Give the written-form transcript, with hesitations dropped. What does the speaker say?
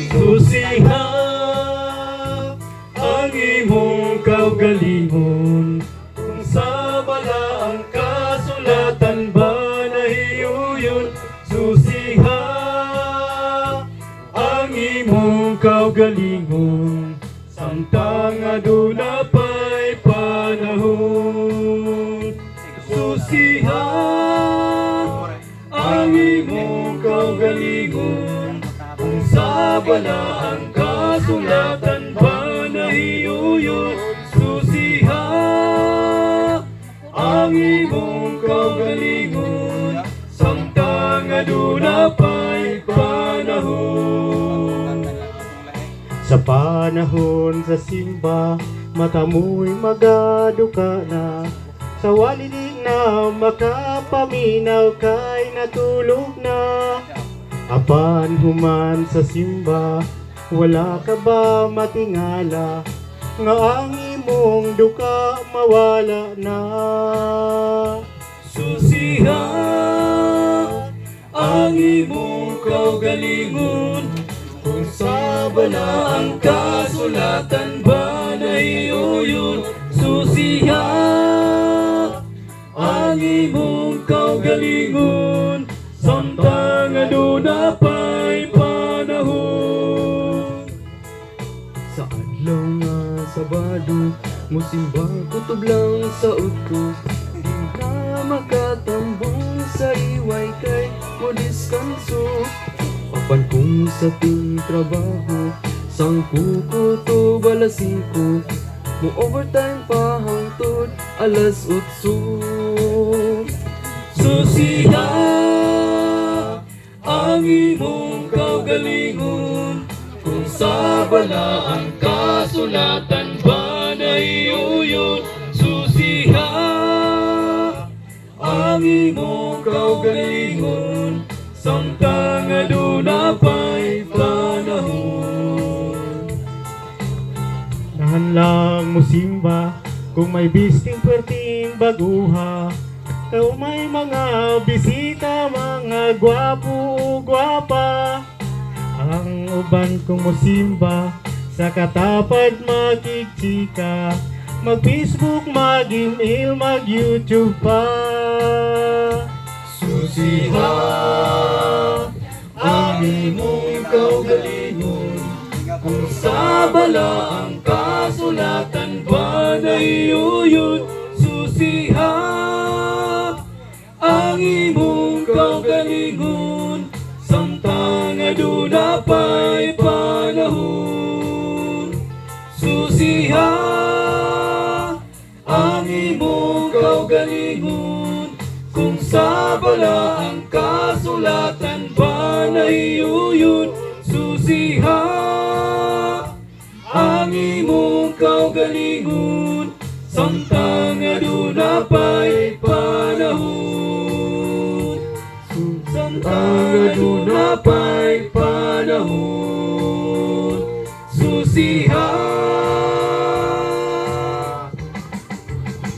Susiha ang imong kaugalingon, kung sa bala ang kasulatan ba nahiyuyon. Susiha ang imong kaugalingon, samtang aduna pa'y panahon. Susiha ang imong kaugalingon, kung sa bala ang kasulatan ba nahiyuyon. Susiha ang imong kaugalingon, samtang aduna pa'y panahon. Sa panahon sa simba, matamoy magaduka na, sa walili na makapaminaw kay natulog na. Apan human sa simba, wala ka ba matingala, nga ang imong duka mawala na. Susiha ang imong kaugalingon, kung sa bala ang kasulatan ba nahiyuyon. Susiha ang imong kaugalingon, samtang aduna pa'y panahon. Sa adlaw nga Sabado, musimba kutob lang sa utko, di na makatambong sa iway kay mo diskanso. Apan kung sa ting trabaho, sang kukutob alas 5, mo overtime pa hangtod alas 8. Susiha ang imong kaugalingon, kung sa bala ang kasulatan ba nahiyuyon. Susiha ang imong kaugalingon, samtang aduna pa'y panahon. Nahan lang mo simba, kung may bisting perting baguha, kung may mga bisita, mga gwapo o gwapa. Ang uban kong musimba, sa katapad makikika, mag-Facebook, mag-email, mag-YouTube pa. Susiha ang imong kaugalingon, kung sa bala ang kasulatan ba nahiyuyon. Susiha ang imong kaugalingon, samtang aduna pa'y panahon. Susiha ang imong kaugalingon, kung sa bala ang kasulatan ba nahiyuyon. Susiha ang imong kaugalingon, samtang aduna pa'y panahon. Samtang aduna pa'y panahon. Susiha